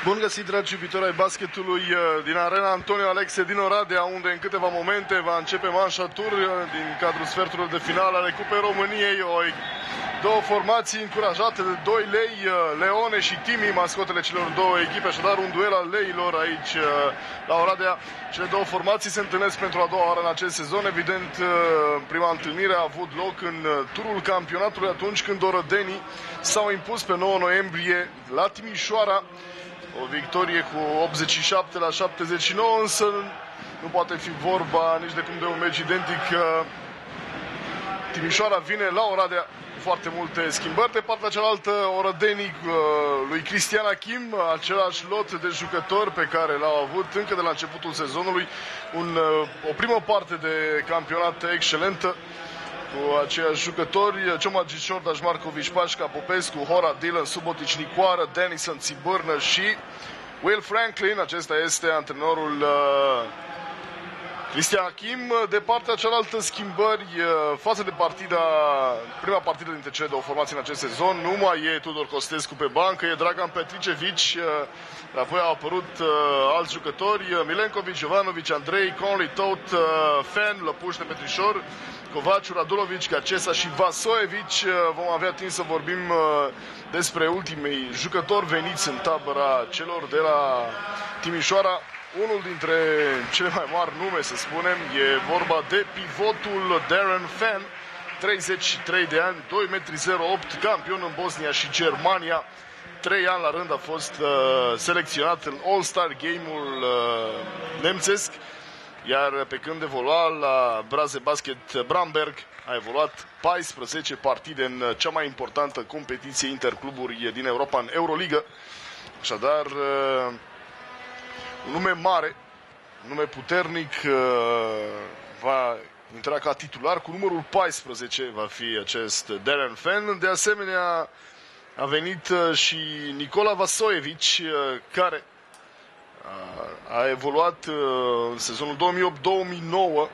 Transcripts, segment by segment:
Bun găsit, dragi iubitori ai basketului din arena Antonio Alexe din Oradea, unde în câteva momente va începe manșa tur din cadrul sferturilor de finală ale Cupei României. Două formații încurajate de 2 lei, Leone și Timi, mascotele celor două echipe, așadar un duel al leilor aici la Oradea. Cele două formații se întâlnesc pentru a doua oară în acest sezon. Evident, prima întâlnire a avut loc în turul campionatului, atunci când orădenii s-au impus pe 9 noiembrie la Timișoara. O victorie cu 87-79, însă nu poate fi vorba nici de cum de un meci identic. Timișoara vine la Oradea cu foarte multe schimbări. De partea cealaltă, orădenii lui Cristian Achim, același lot de jucători pe care l-au avut încă de la începutul sezonului. O primă parte de campionat excelentă, cu aceiași jucători: Cioma Gicior, Daj Marcovici, Pașca Popescu, Hora, Dylan, Subotici, Nicoară, Denison, Țibârnă și Will Franklin. Acesta este antrenorul Cristian Achim. De partea cealaltă, schimbări față de prima partidă dintre cele două formații în acest sezon. Nu mai e Tudor Costescu pe bancă, e Dragan Petricevici. Apoi au apărut alți jucători: Milenkovic, Jovanovic, Andrei, Conley, Tot, Fan, Lăpuș de Petrișor, Covaciu, Radulovici, Gacesa și Vasoevici. Vom avea timp să vorbim despre ultimii jucători veniți în tabăra celor de la Timișoara. Unul dintre cele mai mari nume, să spunem, e vorba de pivotul Darren Fan, 33 de ani, 2,08 m, campion în Bosnia și Germania. 3 ani la rând a fost selecționat în All-Star Game-ul nemțesc, iar pe când evolua la Braze Basket Bramberg, a evoluat 14 partide în cea mai importantă competiție intercluburi din Europa, în Euroliga. Așadar, un nume mare, un nume puternic, va intra ca titular cu numărul 14, va fi acest Darren Fan. De asemenea, a venit și Nicola Vasoevici, care a evoluat în sezonul 2008-2009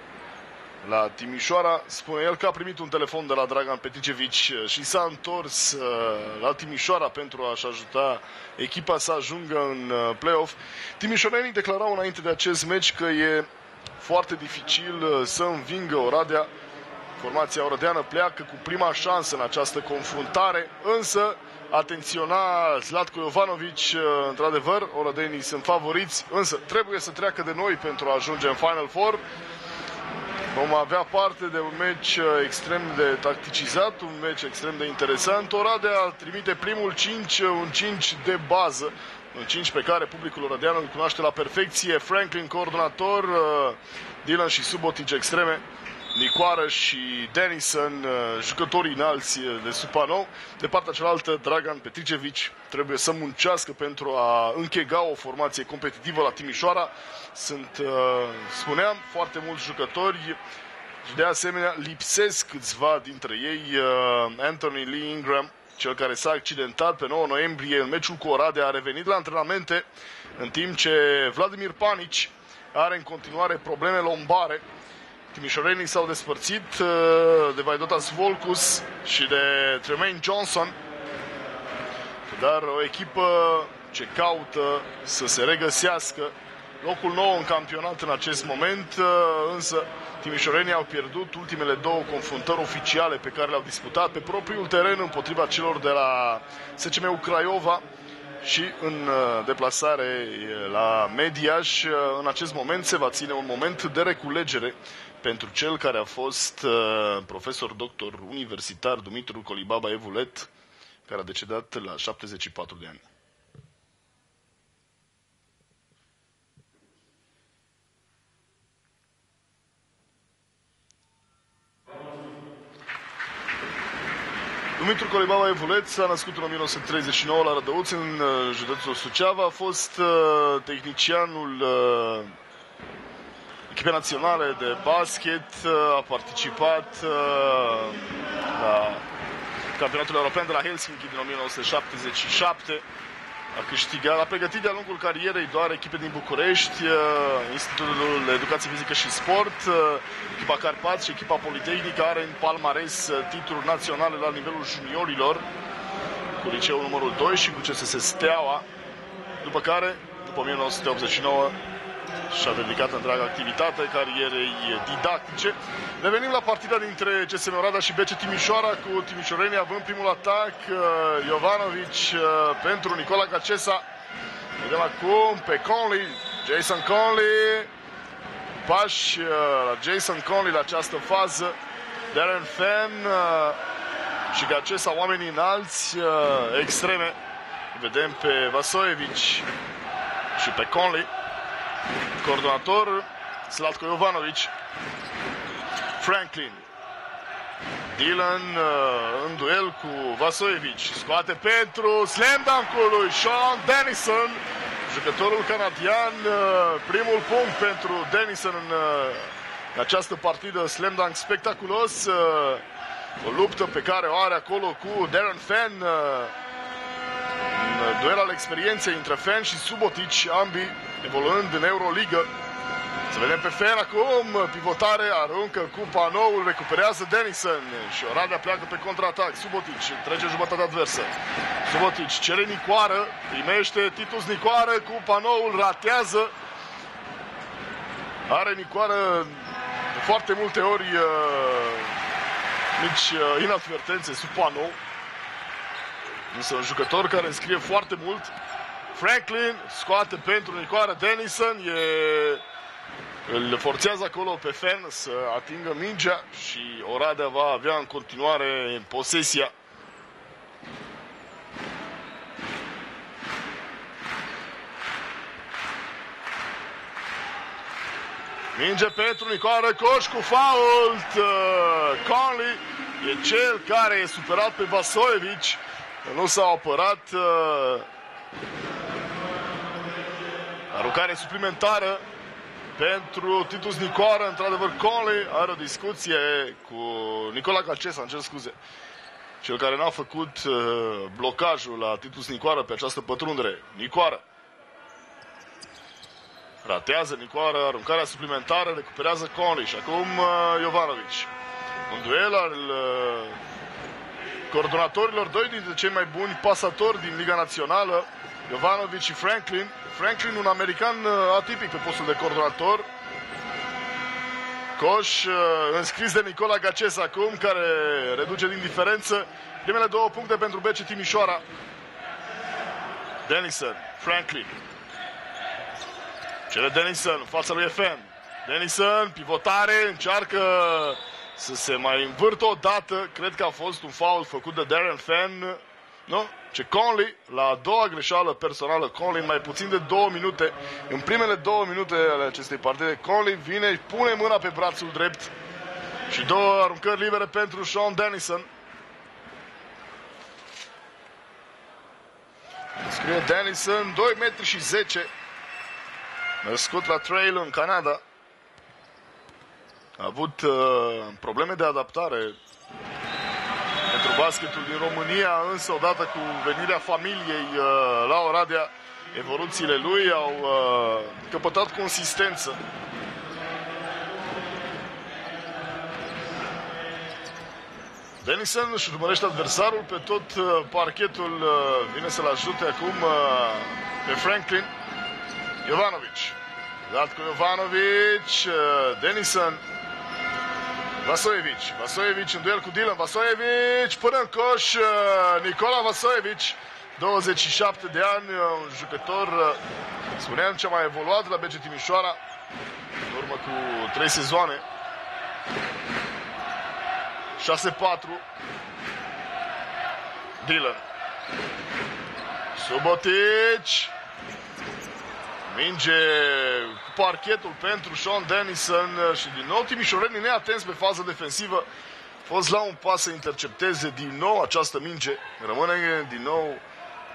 la Timișoara. Spune el că a primit un telefon de la Dragan Petricevici și s-a întors la Timișoara pentru a-și ajuta echipa să ajungă în play-off. Timișorenii declarau înainte de acest meci că e foarte dificil să învingă Oradea. Formația orădeană pleacă cu prima șansă în această confruntare, însă atenționa Zlatko Jovanovic. Într-adevăr, orădenii sunt favoriți, însă trebuie să treacă de noi pentru a ajunge în Final Four. Vom avea parte de un meci extrem de tacticizat, un meci extrem de interesant. Oradea trimite primul 5, un 5 de bază, un 5 pe care publicul orădean îl cunoaște la perfecție: Franklin coordonator, Dylan și Subotic extreme, Nicoară și Denison jucătorii înalți de Supanou. De partea cealaltă, Dragan Petricevici trebuie să muncească pentru a închega o formație competitivă la Timișoara. Sunt, spuneam, foarte mulți jucători și de asemenea lipsesc câțiva dintre ei. Anthony Lee Ingram, cel care s-a accidentat pe 9 noiembrie în meciul cu Oradea, a revenit la antrenamente, în timp ce Vladimir Panici are în continuare probleme lombare. Timișorenii s-au despărțit de Vaidotas Volcus și de Tremaine Johnson, dar o echipă ce caută să se regăsească. Locul 9 în campionat în acest moment, însă timișorenii au pierdut ultimele două confruntări oficiale pe care le-au disputat pe propriul teren împotriva celor de la SCM Craiova și în deplasare la Mediaș. În acest moment se va ține un moment de reculegere pentru cel care a fost profesor doctor universitar Dumitru Colibaba Evulet, care a decedat la 74 de ani. Dumitru Colibaba Evulet s-a născut în 1939 la Rădăuți, în județul Suceava. A fost tehnicianul echipei naționale de basket, a participat la campionatul european de la Helsinki din 1977. A pregătit de-a lungul carierei doar echipe din București, Institutul de Educație Fizică și Sport, echipa Carpați și echipa Politehnică. Are în palmares titluri naționale la nivelul juniorilor cu liceul numărul 2 și cu CSS Steaua. după care, după 1989, și-a dedicat întreaga activitate carierei didactice. Revenim la partida dintre CSM Oradea și BC Timișoara, cu timișorenii având primul atac. Jovanovic pentru Nicola Gacesa. Vedem acum pe Conley, Jason Conley. Pași la Jason Conley la această fază. Darren Fenn și Gacesa, oamenii înalți, extreme. Vedem pe Vasojevic și pe Conley. Coordonator Zlatko Jovanovic. Franklin. Dylan în duel cu Vasojevic. Scoate pentru slam dunk-ul lui Sean Dennison, jucătorul canadian. Primul punct pentru Dennison în această partidă. Slam dunk spectaculos. O luptă pe care o are acolo cu Darren Fenn. Un duel al experienței între Fenn și Subotic, ambii evoluând în Euroligă. Să vedem pe Fenn acum, pivotare, aruncă cu panoul, recuperează Dennison și Oradea pleacă pe contraatac. Subotic trece jumătatea adversă. Subotic cere Nicoară, primește Titus Nicoară cu panoul, ratează. Are Nicoară foarte multe ori mici inadvertențe sub panou. Însă un jucător care înscrie foarte mult. Franklin scoate pentru Nicoară Dennison. Îl forțează acolo pe Fenn să atingă mingea și Oradea va avea în continuare posesia. Minge pentru Nicoară, coș cu fault. Conley e cel care e superat pe Vasojevic. Nu s-a apărat. Aruncare suplimentară pentru Titus Nicoară. Într-adevăr, Conley are o discuție cu Nicola Gacesa, îmi cer scuze, cel care n-a făcut blocajul la Titus Nicoară pe această pătrundere. Nicoară ratează, Nicoară, aruncarea suplimentară, recuperează Conley și acum Jovanovic. Un duel al coordonatorilor, doi dintre cei mai buni pasatori din Liga Națională, Jovanovic și Franklin. Franklin, un american atipic pe postul de coordonator. Coș înscris de Nicola Gacesa acum, care reduce din diferență. Primele 2 puncte pentru BC Timișoara. Dennison, Franklin. Cere Dennison în fața lui Fenn. Dennison, pivotare, încearcă să se mai învârtă o dată. Cred că a fost un foul făcut de Darren Fenn. Nu? Ce Conley, la a doua greșeală personală, Conley în mai puțin de 2 minute, în primele 2 minute ale acestei partide, Conley vine, pune mâna pe brațul drept și 2 aruncări libere pentru Sean Dennison. Scrie Dennison, 2 metri și 10, născut la Trail în Canada. A avut probleme de adaptare pentru basketul din România, însă odată cu venirea familiei la Oradea, evoluțiile lui au căpătat consistență. Dennison își urmărește adversarul pe tot parchetul, vine să-l ajute acum pe Franklin. Jovanovic, dat cu Jovanovic, Dennison, Vasojevic. Vasojevic în duel cu Dylan. Vasojevic până în coș. Nicola Vasojevic, 27 de ani, un jucător, spuneam, cea mai evoluat la BC Timișoara, în urmă cu 3 sezoane. 6-4. Dylan. Subotic. Minge cu parchetul pentru Sean Dennison și din nou timișorenii neatenți pe fază defensivă. A fost la un pas să intercepteze din nou această minge. Rămâne din nou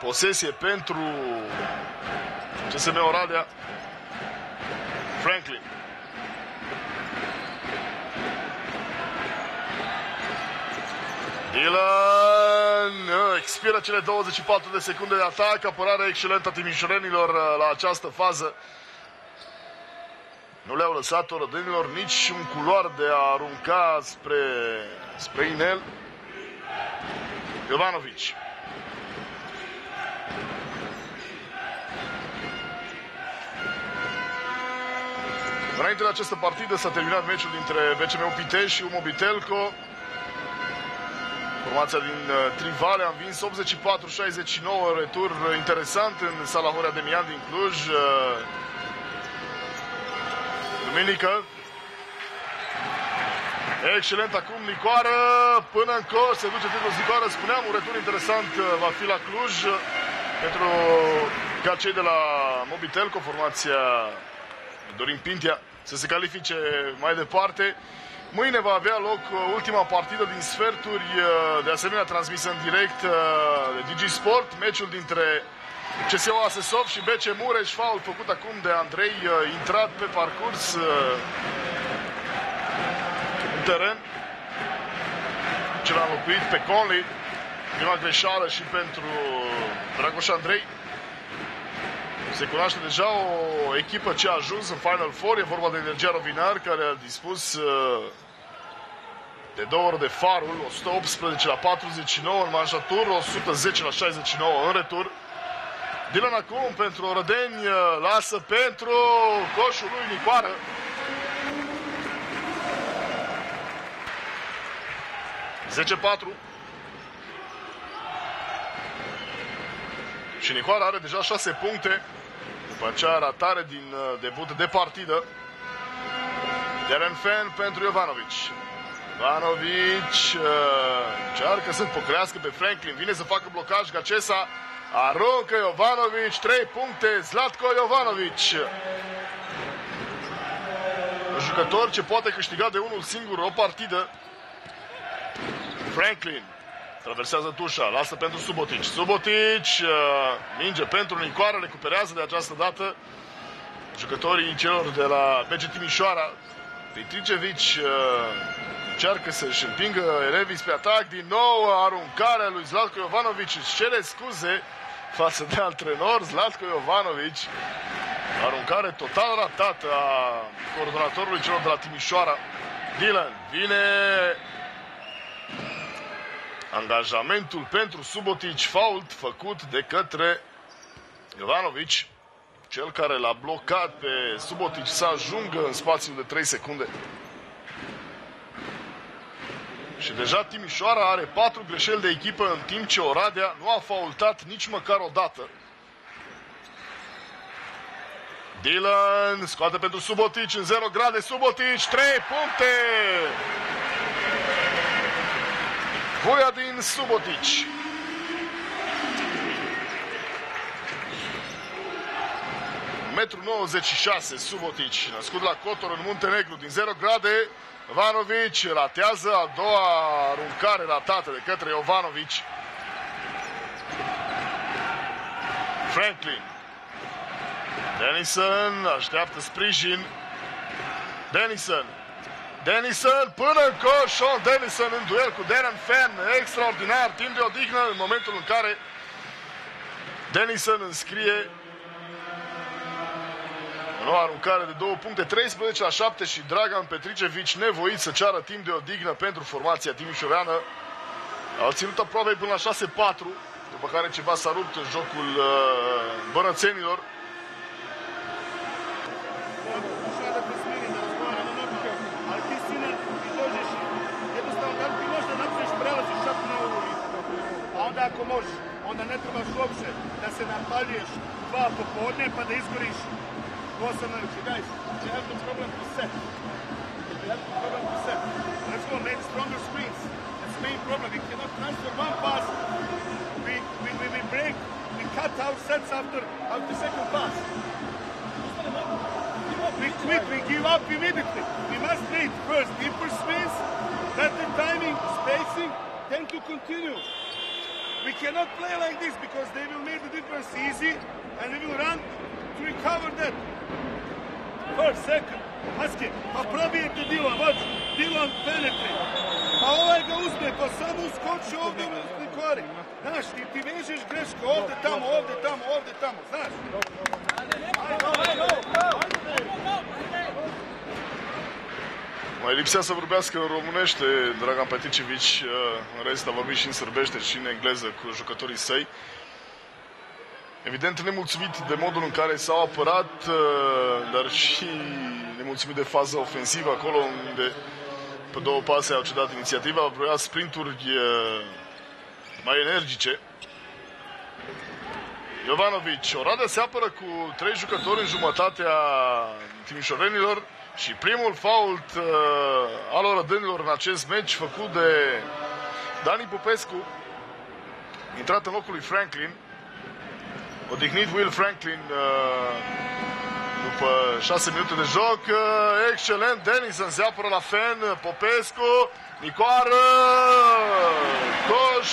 posesie pentru CSM Oradea. Franklin. Dylan expiră cele 24 de secunde de atac. Apărarea excelentă a timișorenilor la această fază. Nu le-au lăsat orădenilor nici un culoar de a arunca spre inel. Jovanovic. Înainte de această partidă s-a terminat meciul dintre BCM Pitești și UMO Bitelco. Formația din Trivale a învins 84-69, retur interesant în sala Horea Demian din Cluj. Duminică. Excelent acum Nicoară, până în coș, se duce titlul Nicoară, spuneam, un retur interesant va fi la Cluj pentru ca cei de la Mobitelco, formația Dorin Pintea, să se califice mai departe. Mâine va avea loc ultima partidă din sferturi, de asemenea transmisă în direct de DigiSport, meciul dintre CSO Asesov și BC Mureș, faul făcut acum de Andrei, intrat pe parcurs în teren. Ce l-a înlocuit pe Conley, prima greșeală și pentru Dragoș Andrei. Se cunoaște deja o echipă ce a ajuns în Final Four, e vorba de Energia Rovinar, care a dispus de 2 ore de farul, 118 la 49 în manșatur, 110 la 69 în retur. Dylan acum pentru Orădeni, lasă pentru coșul lui Nicoară. (10-4). Și Nicoară are deja 6 puncte după acea ratare din debut de partidă. Darren Fenn pentru Jovanovic. Jovanovic încearcă să pocrească pe Franklin, vine să facă blocaj Gacesa, aruncă Jovanovic, 3 puncte, Zlatko Jovanovic. Un jucător ce poate câștiga de unul singur o partidă. Franklin traversează tușa, lasă pentru Subotic. Subotic, minge pentru Nicoară, recuperează de această dată jucătorii celor de la BC Timișoara. Petricevic încearcă să-și împingă elevii spre atac. Din nou aruncarea lui Zlatko Jovanovic, își cere scuze față de antrenor. Zlatko Jovanovic, aruncare total ratată a coordonatorului celor de la Timișoara. Dylan vine. Angajamentul pentru Subotic, fault făcut de către Jovanovic, cel care l-a blocat pe Subotic să ajungă în spațiul de 3 secunde. Și deja Timișoara are 4 greșeli de echipă, în timp ce Oradea nu a faultat nici măcar o dată. Dylan scoate pentru Subotic în 0 grade, Subotic, 3 puncte! Vujadin Subotic. (1,96 m) Subotic, născut la Cotor în Muntenegru, din 0 grade. Jovanovic ratează a doua aruncare ratată de către Jovanovic. Franklin. Denison așteaptă sprijin. Denison până în coș, Sean Denison în duel cu Darren Fenn, extraordinar, timp de odihnă în momentul în care Denison înscrie o nouă aruncare de 2 puncte, 13 la 7 și Dragan Petricevic nevoit să ceară timp de odihnă pentru formația timișoreană. Au ținut aproape până la 6-4, după care ceva s-a rupt în jocul bănățenilor. Ako možeš, onda ne trebaš uopće da se napaljuješ 2 popodne pa da izgoriš 8 navečer. Guys, you have no problem to set. You have no problem to set. Let's go, make stronger screens. That's the main problem. We cannot transfer one pass. We break, we cut our sets after second pass. We quit, we give up immediately. We must wait first. Deeper screens, better timing, spacing, then to continue. We cannot play like this because they will make the difference easy and we will run to recover that. First, second, Haske, pa probijete Dylan, watch, Dylan penetrate. Pa ovaj ga uzme, pa samo uskoči ovdje u Nikori. Znaš, ti vežeš greške ovdje, tamo, znaš. Mai lipsea să vorbească în românește Dragan Petricevic, în rest a vorbit și în sârbește și în engleză cu jucătorii săi. Evident nemulțumit de modul în care s-au apărat, dar și nemulțumit de faza ofensivă, acolo unde pe două pase au cedat inițiativa, vrea sprinturi mai energice. Jovanovic, Oradea se apără cu 3 jucători în jumătatea timișorenilor și primul fault al orădenilor în acest meci făcut de Dani Popescu, intrat în locul lui Franklin. Odihnit Will Franklin după 6 minute de joc. Excelent, Denison se apără la Fan, Popescu, Nicoară, coș,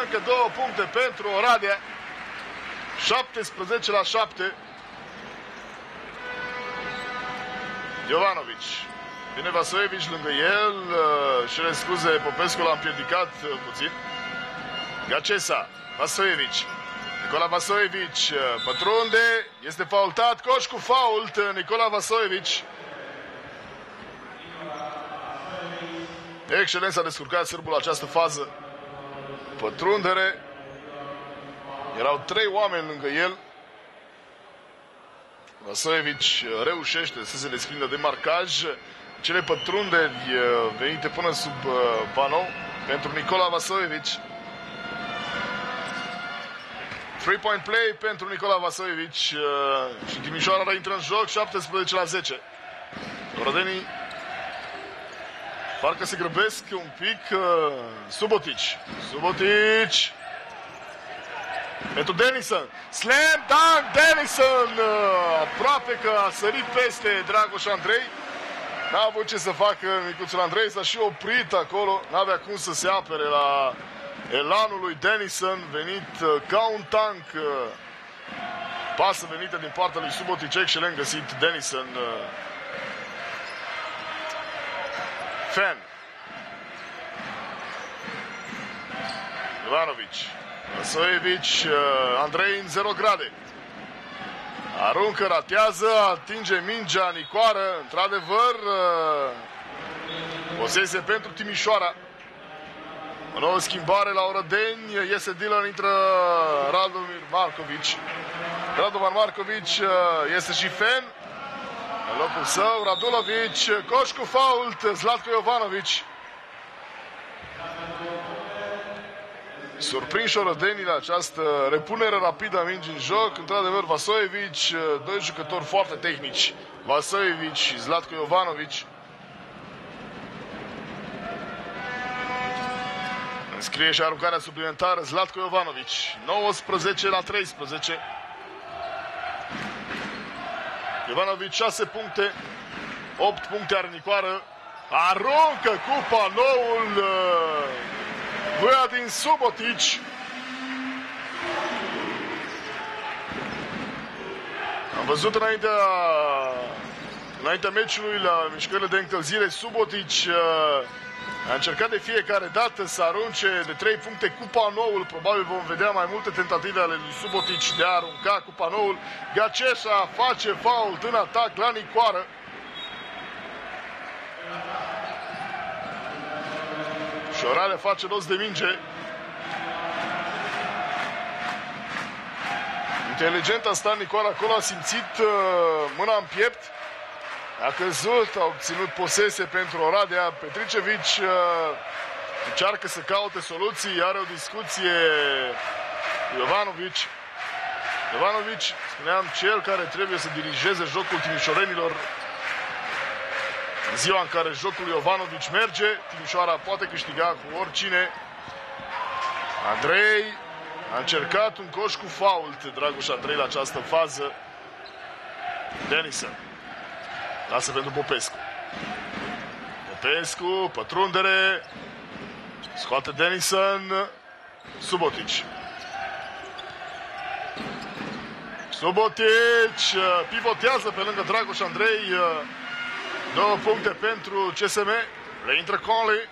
încă 2 puncte pentru Oradea. 17-7. Jovanovic. Vine Vasojevic lângă el, cere scuze, Popescu l-a împiedicat puțin. Gacesa, Vasojevic. Nicola Vasojevic pătrunde, este faultat, coș cu fault, Nicola Vasojevic. Excelent s-a descurcat sârbul la această fază. Pătrundere. Erau 3 oameni lângă el. Vasojevic reușește să se desprindă de marcaj. Cele pătrunderi venite până sub panou pentru Nicola Vasojevic. 3-point play pentru Nicola Vasojevic și Timișoara intră în joc. 17-10. Orădenii parcă se grăbesc un pic. Subotic pentru Denison. Slam dunk Denison. Aproape că a sărit peste Dragoș Andrei. N-a avut ce să facă micuțul Andrei. S-a și oprit acolo. N-avea cum să se apere la elanul lui Denison, venit ca un tank. Pasă venită din partea lui Subotic. Excelent găsit Denison. Fan. Jovanovic. Vasojevic, Andrei în 0 grade. Aruncă, ratează, atinge mingea Nicoară. Într-adevăr, posesie pentru Timișoara. O nouă schimbare la Orădeni. Iese Dylan, intră Radovan Markovic. Radovan Markovic, este și Fan. În locul său, Radulovic, coș cu fault, Zlatko Jovanovic. Surprinși orădenii la această repunere rapidă a mingii în joc. Într-adevăr, Vasojevic, 2 jucători foarte tehnici. Vasojevic și Zlatko Jovanovic. Înscrie și aruncarea suplimentară Zlatko Jovanovic. 19-13. Jovanovic 6 puncte. 8 puncte are Nicoară. Aruncă cu panoul voia din Subotic. Am văzut înaintea meciului, la mișcările de încălzire, Subotic a încercat de fiecare dată să arunce de 3 puncte cu panoul. Probabil vom vedea mai multe tentative ale lui Subotic de a arunca cu panoul. Gacesa face fault în atac la Nicoară. Și Oradea face rost de minge. Inteligent a stat Nicoară acolo, a simțit mâna în piept. A căzut, a obținut posesie pentru Oradea. Petricevic încearcă să caute soluții, are o discuție cu Jovanovic. Jovanovic, spuneam, cel care trebuie să dirigeze jocul timișorenilor. În ziua în care jocul Jovanovic merge, Timișoara poate câștiga cu oricine. Andrei a încercat un coș cu fault, Dragoș Andrei, la această fază. Denison lasă pentru Popescu. Popescu, pătrundere. Scoate Denison. Subotic. Subotic pivotează pe lângă Dragoș Andrei. 2 puncte pentru CSM. Le intră Conley.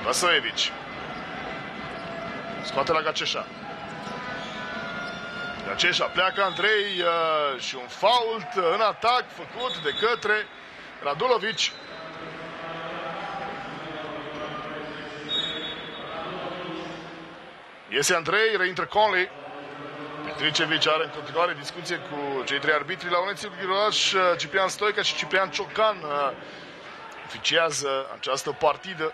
Vasojevic. Scoate la Gaceșa. Gaceșa pleacă Andrei și un fault în atac făcut de către Radulovic. Iese Andrei, reintră Conley. Petricevic are în continuare discuție cu cei trei arbitri. Laurențiu Ghiroaș, Ciprian Stoica și Ciprian Ciocan oficiază această partidă.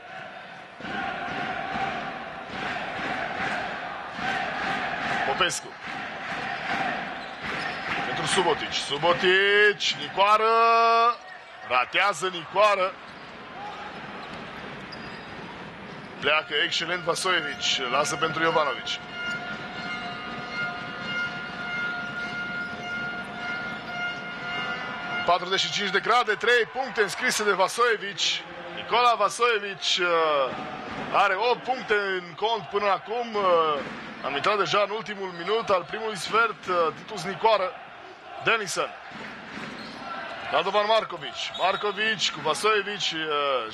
Popescu pentru Subotic. Subotic, Nicoară, ratează Nicoară. Pleacă excelent Vasojevic, lasă pentru Jovanovic. În 45 de grade, 3 puncte înscrise de Vasojevic. Nicola Vasojevic are 8 puncte în cont până acum. Am intrat deja în ultimul minut al primului sfert. Titus Nicoară, Denison, Radovan Markovic. Markovic cu Vasojevic și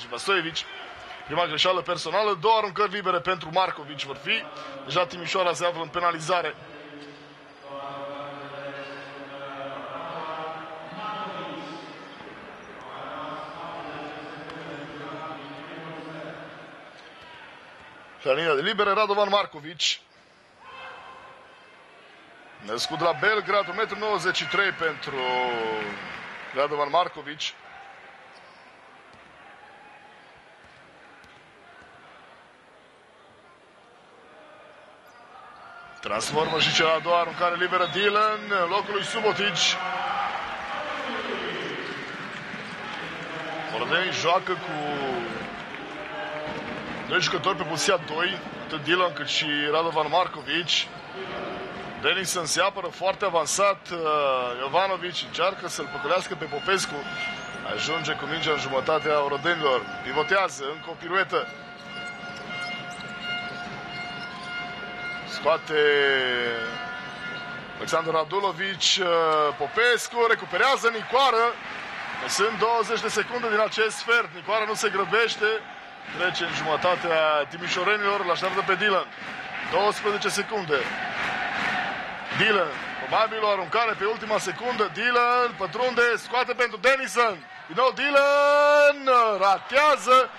Vasojevic. Prima greșeală personală, 2 aruncări libere pentru Markovic vor fi. Deja Timișoara se află în penalizare. La linia de libere, Radovan Markovic. Născut la Belgrad, 1,93 m pentru Radovan Markovic. Transformă și cea a doua aruncare liberă Dylan în locul lui Subotic. Ordenii joacă cu 2 jucători pe poziția 2, atât Dylan cât și Radovan Markovic. Denison se apără foarte avansat. Jovanovic încearcă să-l păcălească pe Popescu. Ajunge cu mingea în jumătatea orodenilor. Pivotează, încă o piruetă. Scoate Alexandru Radulovic. Popescu recuperează Nicoară. Sunt 20 de secunde din acest sfert. Nicoară nu se grăbește. Trece în jumătatea timișorenilor. Îl așteaptă pe Dylan. 12 secunde. Dylan, probabil o aruncare pe ultima secundă. Dylan pătrunde, scoate pentru Denison. Din nou Dylan ratează.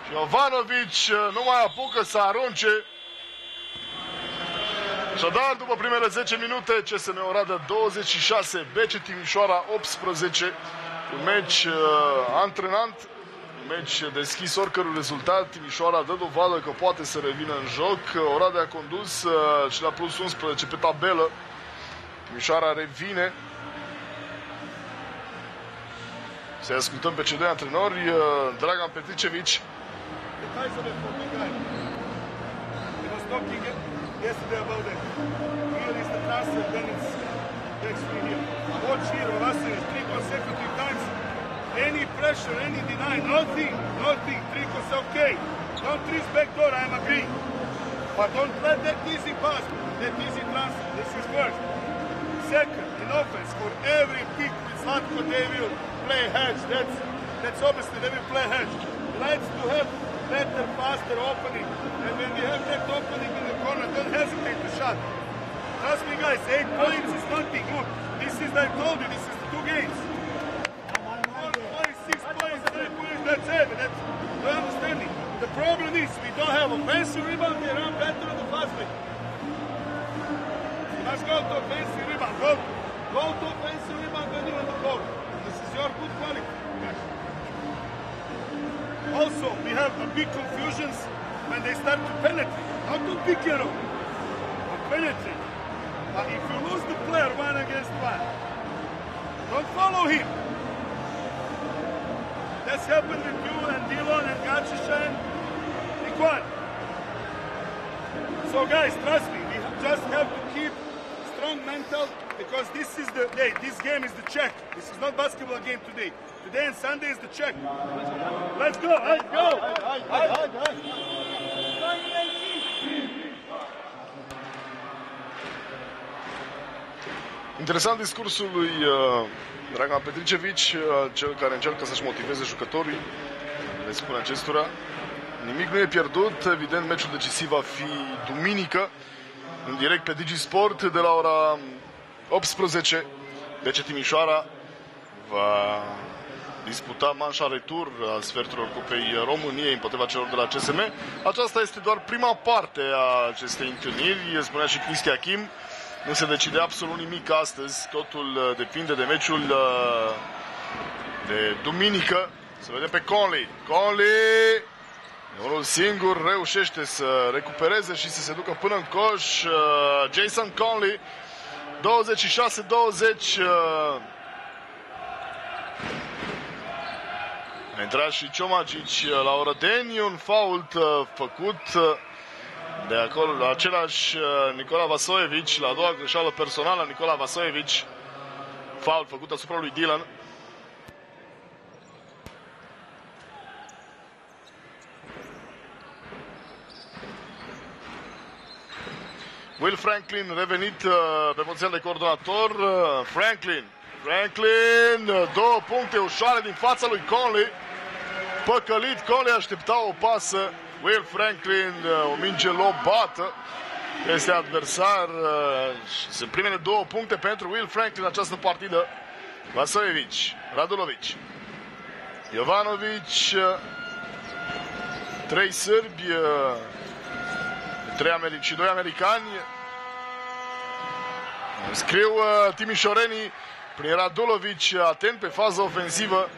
Și Jovanovic nu mai apucă să arunce. Așadar, după primele 10 minute, CSM Oradea 26, BC Timișoara 18. Un meci antrenant, un meci deschis oricărui rezultat. Timișoara dă dovadă că poate să revină în joc. Oradea a condus și la plus 11 pe tabelă. Timișoara revine. Să ascultăm pe cei doi antrenori. Dragan Petricevic. Yesterday about that. Here is the transfer, then it's next week here. Watch here, Olasines, 3 consecutive times. Any pressure, any deny, nothing. 3 okay. Don't risk back door, I am agreeing. But don't let that easy pass, that easy transfer. This is first. Second, in offense, for every pick with Zlatko, they will play hedge. That's obviously, they will play hedge. Let's to have better, faster opening. And when we have that opening in the corner, don't hesitate to shot. Trust me, guys, 8 points is nothing. Look, this is, I told you, this is the 2 games. 4 points, 6 points, 3 points, that's it. That's the understanding. The problem is we don't have offensive rebound, they run better on the fast break. You must go to offensive rebound. Go to offensive rebound when you're on the court. This is your good quality. Also, we have a big confusions when they start to penetrate. Not to pick it up, but penetrate. But if you lose the player 1 against 1, don't follow him. That's happened with you and Dylan and Gachicha and Nikwan. So guys, trust me, we just have to keep strong mental because this is the day. This game is the check. This is not basketball game today. Today and Sunday is the check. Let's go! Let's go! Interesant discursul lui Dragan Petricevic, cel care încearcă să-și motiveze jucătorii. Le spune acestora: nimic nu e pierdut, evident meciul decisiv va fi duminică, în direct pe DigiSport de la ora 18. BC Timișoara va disputa manșa retur a sferturilor Cupei României împotriva celor de la CSM. Aceasta este doar prima parte a acestei întâlniri, spunea și Cristi Achim. Nu se decide absolut nimic astăzi, totul depinde de meciul de duminică. Să vedem pe Conley. Conley, unul singur, reușește să recupereze și să se ducă până în coș. Jason Conley, 26-20. A intrat și Ciomagici la Orădeni, un fault făcut de acolo, același Nicola Vasojevic, la a doua greșeală personală, Nicola Vasojevic, fault făcut asupra lui Dylan. Will Franklin revenit pe poziția de coordonator. Franklin, 2 puncte ușoare din fața lui Conley. Păcălit, Conley aștepta o pasă. Will Franklin, o minge lobată. Este adversar. Sunt primele 2 puncte pentru Will Franklin în această partidă. Vasojevic, Radulovic, Jovanovic, 3 sârbi, 3 și 2 americani. Scriu timișorenii prin Radulovic, atent pe faza ofensivă.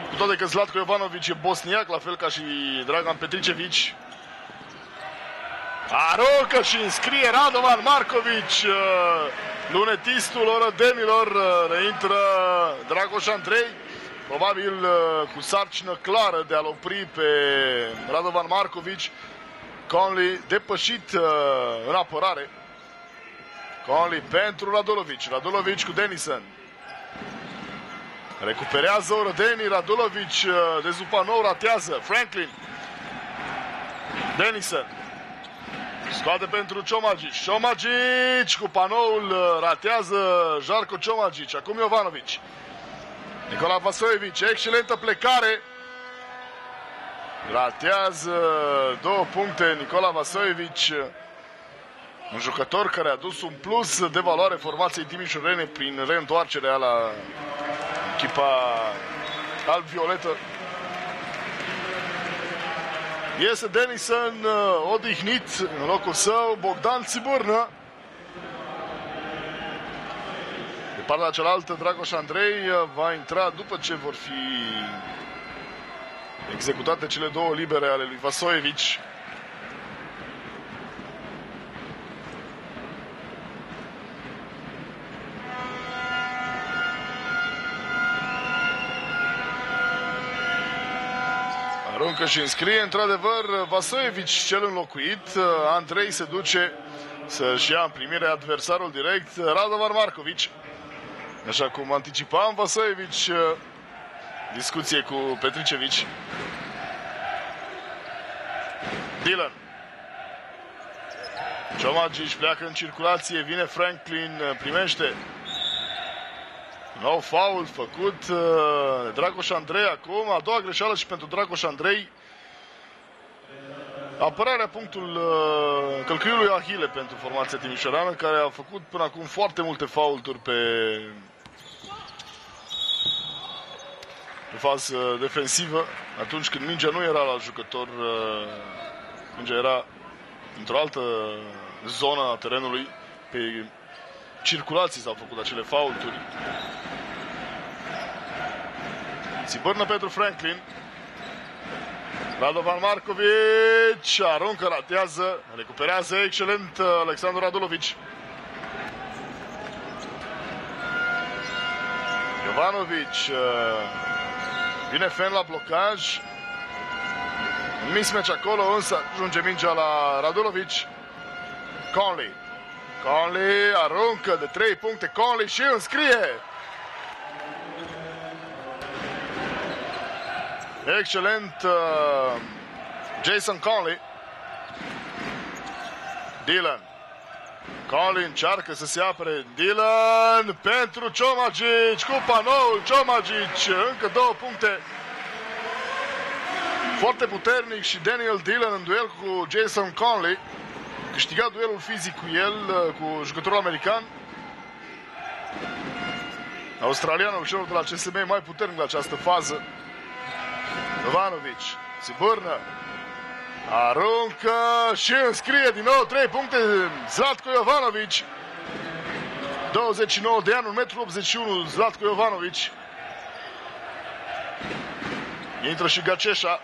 Cu toate că Zlatko Jovanovic e bosniac, la fel ca și Dragan Petricevic. Aruncă și înscrie Radovan Markovic, lunetistul orădenilor. Reintră Dragoș Andrei, probabil cu sarcină clară de a-l opri pe Radovan Markovic. Conley depășit în apărare. Conley pentru Radulovic. Radulovic cu Denison. Recuperează orădenii. Radulovic de Zupanov ratează. Franklin. Denison. Scoate pentru Ciomagic. Ciomagic cu panoul ratează Jarko Ciomagic. Acum Jovanovic. Nicola Vasojevic. Excelentă plecare. Ratează 2 puncte Nicola Vasojevic. Un jucător care a adus un plus de valoare formației timișorene prin reîntoarcerea la echipa alb-violetă. Iese Denison odihnit în locul său Bogdan Țibârnă. De partea cealaltă, Dragoș Andrei va intra după ce vor fi executate cele 2 libere ale lui Vasojevic. Aruncă și înscrie, într-adevăr, Vasojevic cel înlocuit. Andrei se duce să-și ia în primire adversarul direct, Radovan Markovic. Așa cum anticipam, Vasojevic, discuție cu Petricevic. Dylan. Ciomagic pleacă în circulație, vine Franklin, primește. Nou fault făcut de Dragoș Andrei acum, a doua greșeală și pentru Dragoș Andrei. Apărarea punctul călcâiului Ahile pentru formația timișoreană, care a făcut până acum foarte multe faulturi pe fază defensivă, atunci când mingea nu era la jucător, mingea era într-o altă zonă a terenului, pe circulații s-au făcut acele faulturi. Țibârnă pentru Franklin. Radovan Markovic aruncă, ratează, recuperează excelent Alexandru Radulovic. Jovanovic, vine Fen la blocaj. Un mismatch acolo, însă ajunge mingea la Radulovic. Conley. Conley aruncă de 3 puncte. Conley și înscrie. Excelent Jason Conley. Dylan. Conley încearcă să se apere. Dylan pentru Ciomagic. Cu panoul Ciomagic. Încă 2 puncte. Foarte puternic și Daniel Dylan în duel cu Jason Conley. Câștiga duelul fizic cu el, cu jucătorul american. Australianul, celor de la CSM, mai puternic la această fază. Jovanovic, Țibârnă, aruncă și înscrie din nou 3 puncte Zlatko Jovanovic. 29 de ani, 1,81 m, Zlatko Jovanovic. Intră și Gaceșa.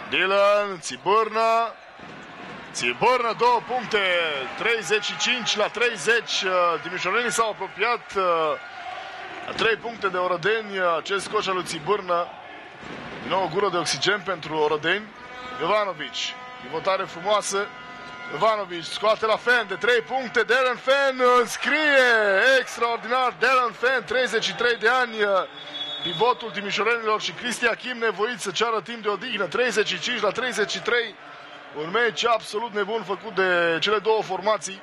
Dylan, Țibârnă. Țibârnă, 2 puncte, 35 la 30. Timișorenii s-au apropiat. 3 puncte de Orădeni, acest coș al lui Țibârnă. Din nou o gură de oxigen pentru Orădeni. Jovanovic, pivotare frumoasă. Jovanovic scoate la Fenn de 3 puncte. Darren Fenn înscrie extraordinar. Darren Fenn, 33 de ani, pivotul timișorenilor, și Cristi Achim nevoit să ceară timp de odihnă. 35 la 33. Un meci absolut nebun făcut de cele două formații.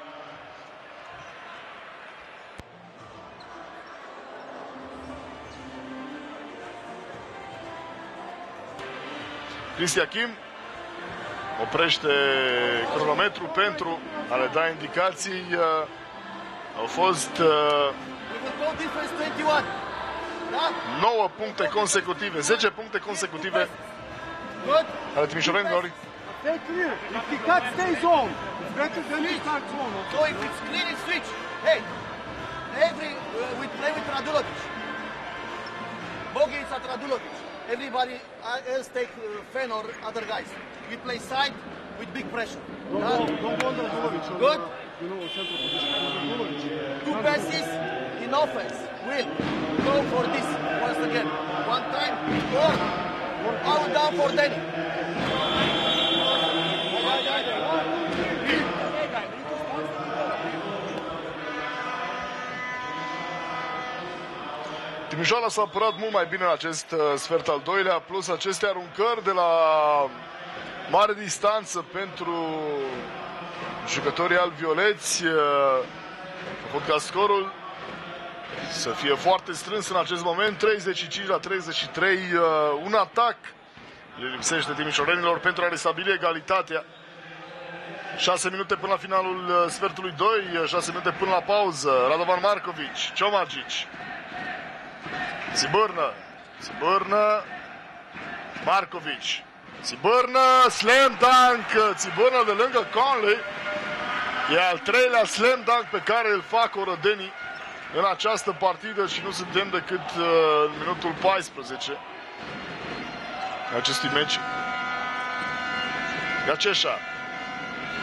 Cristi Achim oprește cronometru pentru a le da indicații. Au fost 9 puncte consecutive, 10 puncte consecutive ale timișorenilor. Stay clear. If the cut stays on, it's better than the cut on. So if it's clear, it's switch. Hey, we play with Radulovic. Bogi is at Radulovic. Everybody else take Fenn or other guys. We play side with big pressure. Don't go under Radulovic. Good. You know, central position. Radulovic. 2 passes in offense. Will go for this once again. One time or out down for Danny. Timișoara s-a apărat mult mai bine în acest sfert al doilea, plus aceste aruncări de la mare distanță pentru jucătorii alvioleți. A făcut ca scorul să fie foarte strâns în acest moment, 35 la 33. Un atac le lipsește timișorenilor pentru a restabili egalitatea. 6 minute până la finalul sfertului 2, 6 minute până la pauză. Radovan Markovic, Ciomagic, Țibârnă, Markovic, Țibârnă, slam dunk, Țibârnă de lângă Conley. E al 3-lea slam dunk pe care îl fac orădenii în această partidă și nu suntem decât în minutul 14 acestui meci. Gaceșa,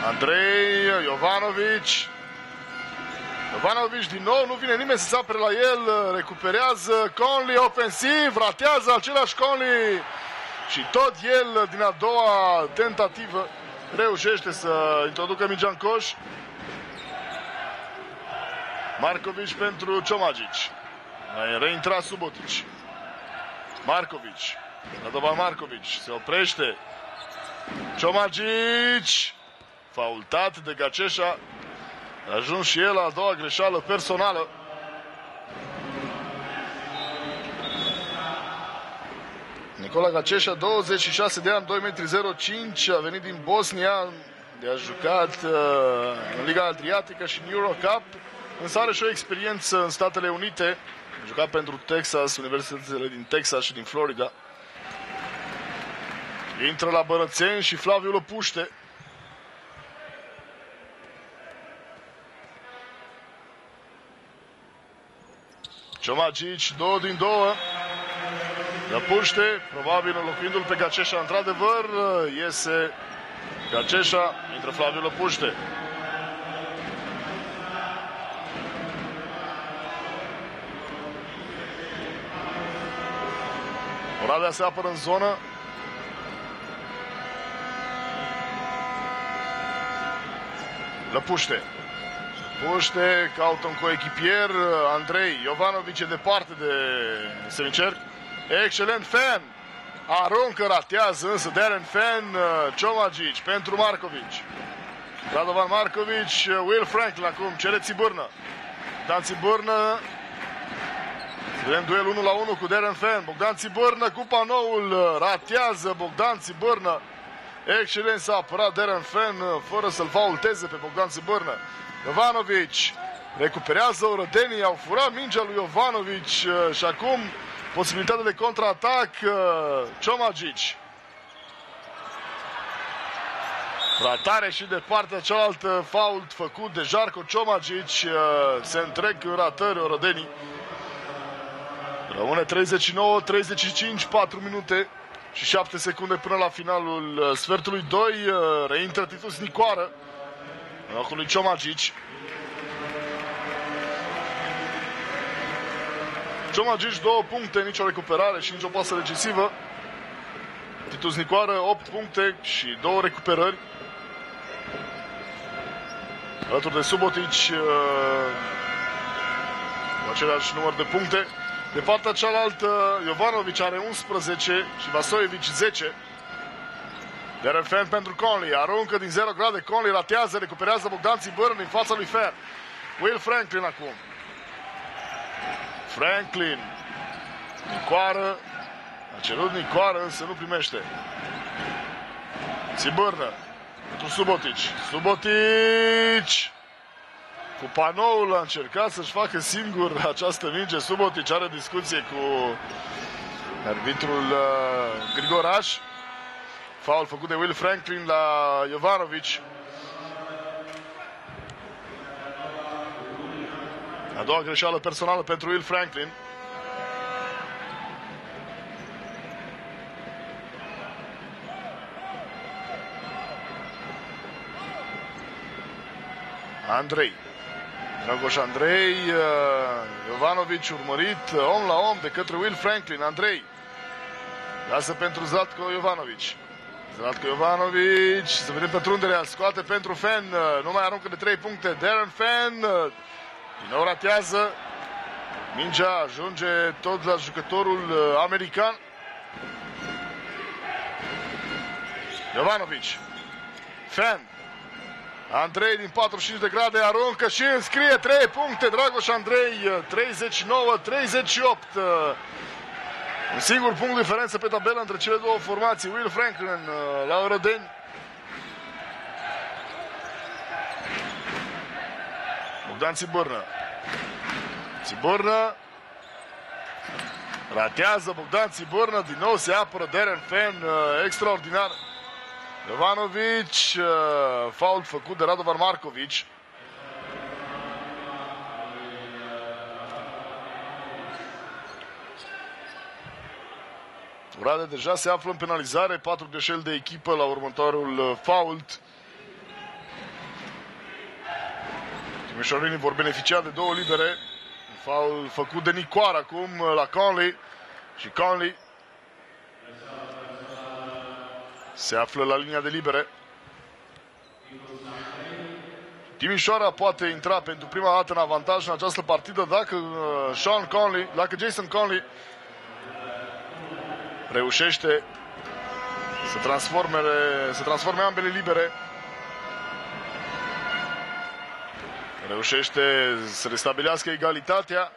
Andrei, Jovanovic. Jovanovic din nou, nu vine nimeni să se apere la el, recuperează Conley ofensiv, ratează același Conley și tot el din a doua tentativă reușește să introducă mingea în coș. Markovic pentru Ciomagic. Mai reintrat Subotic. Markovic. Radovan Markovic se oprește. Ciomagic. Faultat de Gaceșa. A ajuns și el la a doua greșeală personală. Nicola Gaceșa, 26 de ani, 2,05 m, a venit din Bosnia, a jucat în Liga Adriatică și în Eurocup, însă are și o experiență în Statele Unite. A jucat pentru Texas, universitățile din Texas și din Florida. Intră la Bărățeni și Flaviu Lăpuște. Ciomagic, 2 din 2. Lăpuște, probabil înlocuindu-l pe Gaceșa. Într-adevăr, iese Gaceșa, intră Flaviu Lăpuște. Oradea se apără în zonă. Lăpuște. Lăpuște, caută un coechipier. Andrei Jovanovic e departe de semicerc. Excelent Fenn. Aruncă, ratează însă Darren Fenn. Ciomagic pentru Markovic. Radovan Markovic, Will Franklin acum cere Țibârnă. Dan Țibârnă. Vedem duel 1 la 1 cu Darren Fenn. Bogdan Țibârnă cu panoul. Ratează Bogdan Țibârnă. Excelent s-a apărat Darren Fenn fără să-l faulteze pe Bogdan Țibârnă. Jovanovic Recuperează Orădenii, au furat mingea lui Jovanovic și acum posibilitatea de contraatac. Čomagić. Ratare și de partea cealaltă, fault făcut de Žarko Čomagić. Se întrec în ratări Orădenii. Rămâne 39-35, 4 minute și 7 secunde până la finalul sfertului 2. Reintră Titus Nicoară în locul lui Čomagić. Čomagić 2 puncte, nicio recuperare și nicio pasă decisivă. Titus Nicoară 8 puncte și 2 recuperări. Alături de Subotic cu același număr de puncte. De partea cealaltă, Jovanovic are 11 și Vasojevic 10. Darren Fenn pentru Conley, aruncă din 0 grade, Conley ratează, recuperează Bogdan Țibârn din fața lui Fenn. Will Franklin acum. Franklin. Nicoară. A cerut Nicoară, însă nu primește. Țibârnă. Pentru Subotic. Subotic! Cu panoul a încercat să-și facă singur această minge. Subotic are discuție cu arbitrul Grigoraș. Foul făcut de Will Franklin la Jovanovic. A doua greșeală personală pentru Will Franklin. Andrei. Dragoș Andrei. Jovanovic urmărit om la om de către Will Franklin. Andrei. Lasă pentru Zlatko Jovanovic. Zlatko Jovanovic. Să vedem pătrunderea. Scoate pentru Fenn. Nu mai aruncă de 3 puncte. Darren Fenn. Din nou ratează. Mingea ajunge tot la jucătorul american. Jovanovic. Fenn. Andrei din 45 de grade aruncă și înscrie 3 puncte. Dragoș Andrei, 39-38. Un singur punct diferență pe tabelă între cele două formații. Will Franklin la Orădeni. Bogdan Țibârnă. Țibârnă. Ratează Bogdan Țibârnă. Din nou se apără Darren Fenn. Extraordinar. Jovanovic, fault făcut de Radovan Markovic. Oradea deja se află în penalizare, 4 greșeli de echipă la următorul fault. Timișorenii vor beneficia de 2 libere. Faul făcut de Nicoară acum la Conley. Și Conley se află la linia de libere. Timișoara poate intra pentru prima dată în avantaj în această partidă dacă dacă Jason Conley reușește să transforme ambele libere. Reușește să restabilească egalitatea.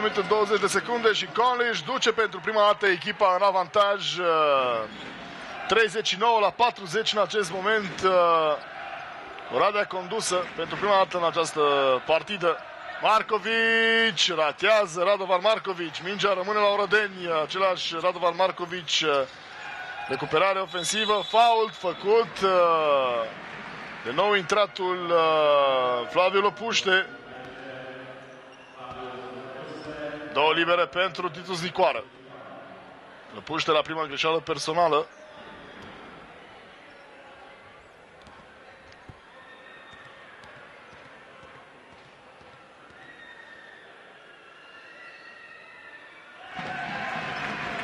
Minute 20 de secunde și Conley își duce pentru prima dată echipa în avantaj. 39-40 în acest moment. Oradea condusă pentru prima dată în această partidă. Markovic ratează, Radovan Markovic. Mingea rămâne la Orădeni. Același Radovan Markovic. Recuperare ofensivă. Fault făcut. De nou intratul Flaviu Lopuște. 2 libere pentru Titus Nicoară. Lopuște la prima greșeală personală.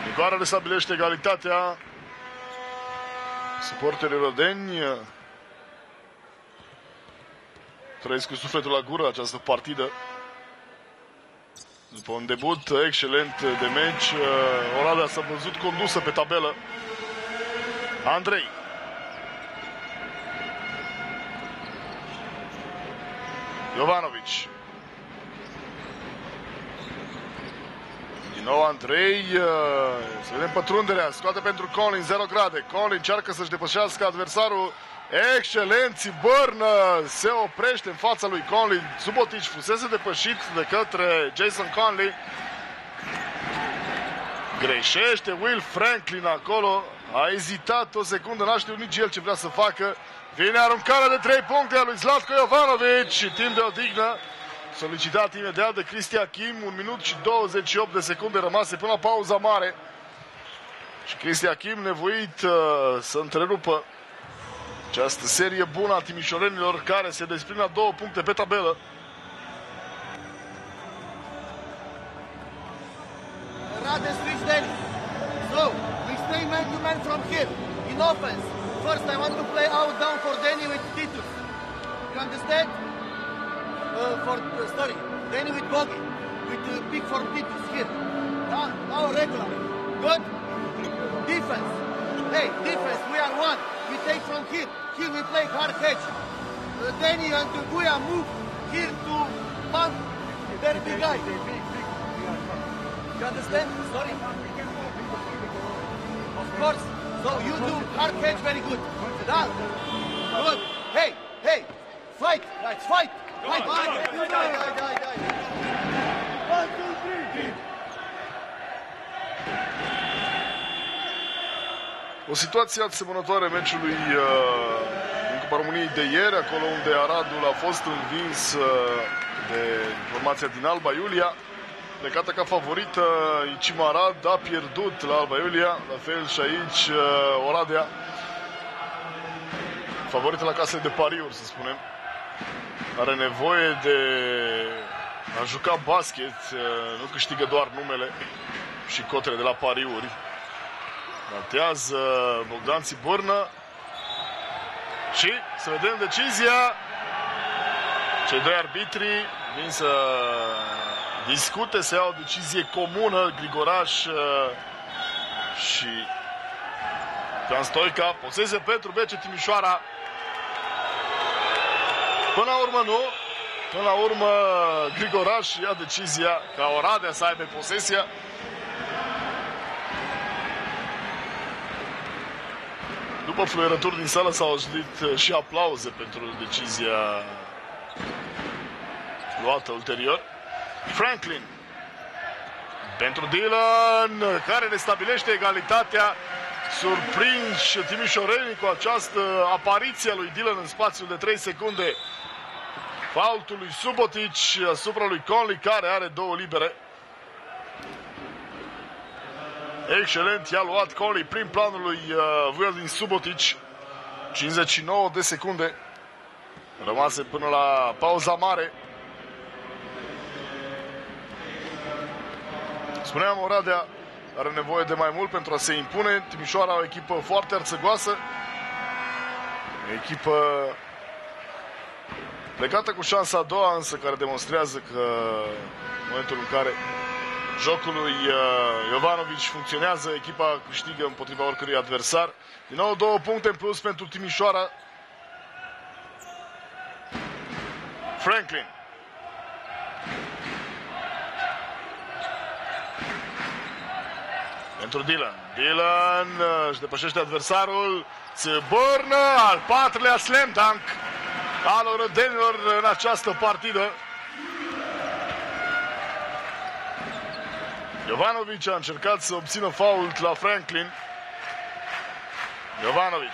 Nicoară restabilește egalitatea. Suporterii rodeni trăiesc cu sufletul la gură această partidă. După un debut excelent de meci, Oradea s-a văzut condusă pe tabelă. Andrei. Jovanovic. Din nou Andrei, să vedem pătrunderea, scoate pentru Conley, 0 grade. Conley încearcă să-și depășească adversarul. Excelent, Bârnă se oprește în fața lui Conley. Subotic fusese depășit de către Jason Conley. Greșește Will Franklin acolo. A ezitat o secundă, n-a știut nici el ce vrea să facă. Vine aruncarea de 3 puncte a lui Zlatko Jovanovic și timp de odihnă solicitat imediat de Cristi Achim. 1 minut și 28 de secunde rămase până la pauza mare. Și Cristi Achim nevoit să întrerupă această serie bună a timișorenilor care se desprind la 2 puncte pe tabelă. Rade switch Danny. So, we stay man to man from here. In offense. First I want to play out down for Danny with Titus. You understand? Sorry, Danny with Bogey. With pick for Titus here. Now regular. Good? Defense. Hey, defense, we are one. We take from here. Here we play hard catch. Danny and Guya move here to man. Very big guy. You understand? Sorry. Of course. So you do hard catch very good. Dal. Good. Hey, hey. Fight, guys, fight. Fight. Die. 1, 2, 3. O situație asemănătoare meciului din Cupa României de ieri, acolo unde Aradul a fost învins de formația din Alba Iulia. Plecată ca favorită, Icim Arad a pierdut la Alba Iulia, la fel și aici Oradea, favorită la casele de pariuri, să spunem. Are nevoie de a juca basket, nu câștigă doar numele și cotele de la pariuri. Ratează Bogdan Țibârnă și să vedem decizia. Cei doi arbitri vin să discute, să iau o decizie comună, Grigoraș și Can Stoica. Posesie pentru BC Timișoara. Până la urmă nu. Până la urmă Grigoraș ia decizia ca Oradea să aibă posesia. După fluierături din sală s-au auzit și aplauze pentru decizia luată ulterior. Franklin pentru Dylan, care restabilește egalitatea. Surprinși timișorenii cu această apariție a lui Dylan în spațiul de 3 secunde. Faultul lui Subotic asupra lui Conley, care are 2 libere. Excelent, i-a luat Conley prin planul lui Vujoldin Subotic. 59 de secunde rămase până la pauza mare. Spuneam, Oradea are nevoie de mai mult pentru a se impune. Timișoara o echipă foarte arțăgoasă. Echipă plecată cu șansa a doua, însă care demonstrează că în momentul în care jocul lui Jovanovic funcționează, echipa câștigă împotriva oricărui adversar. Din nou 2 puncte în plus pentru Timișoara. Franklin. Pentru Dylan. Dylan își depășește adversarul. Țibârnă, al 4-lea slam dunk al orădenilor în această partidă. Jovanovic a încercat să obțină fault la Franklin. Jovanovic.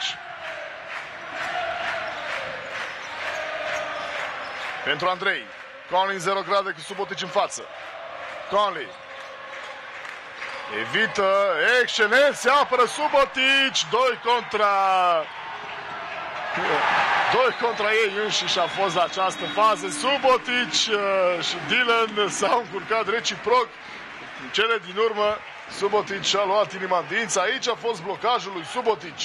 Pentru Andrei. Conley 0 grade cu Subotic în față. Conley. Evită, excelent, se apără Subotic. 2 contra ei înșiși a fost la această fază. Subotic și Dylan s-au încurcat reciproc. În cele din urmă, Subotic a luat inima în dinți. Aici a fost blocajul lui Subotic.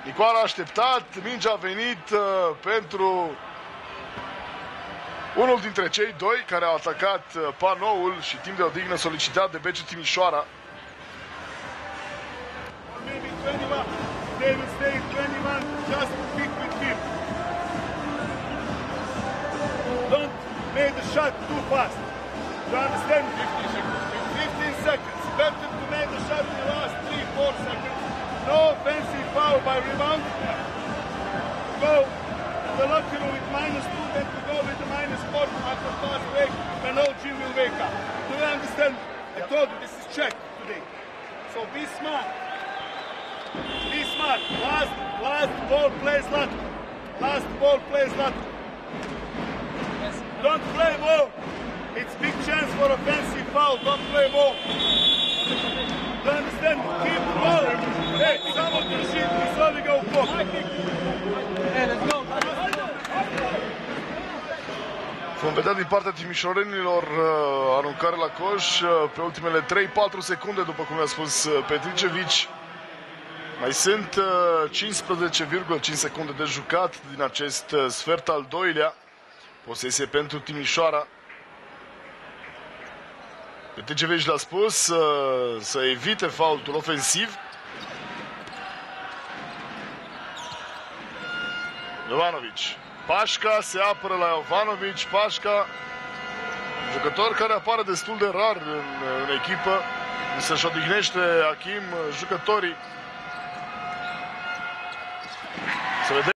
Nicoara a așteptat, mingea a venit pentru unul dintre cei 2 care au atacat panoul și timp de odihnă solicitat de BC Timișoara. Maybe 21. They will stay 21 just to pick with him. Don't make the shot too fast. You understand? 15 seconds. better to make the shot in the last 3-4 seconds. No offensive foul by rebound. Go to the locker room with -2 than to go with the -4 after fast break when OG will wake up. Do you understand? I told you this is check today. So be smart. Be smart. Last ball plays Latko. Last ball plays Latko. Don't play ball. It's big chance for offensive foul. Don't play ball. Do you understand? Keep the ball. Hey, someone can shoot. We saw we go pop. Hey, let's go. Vom vedea din partea timișorenilor aruncare la coș pe ultimele 3-4 secunde, după cum a spus Petricevici. Mai sunt 15,5 secunde de jucat din acest sfert al doilea. Posesie pentru Timișoara. Petricevici l-a spus să evite faultul ofensiv. Jovanović. Pașca se apără la Jovanović. Pașca, jucător care apare destul de rar în echipă, însă își odihnește Achim jucătorii. Să vedem.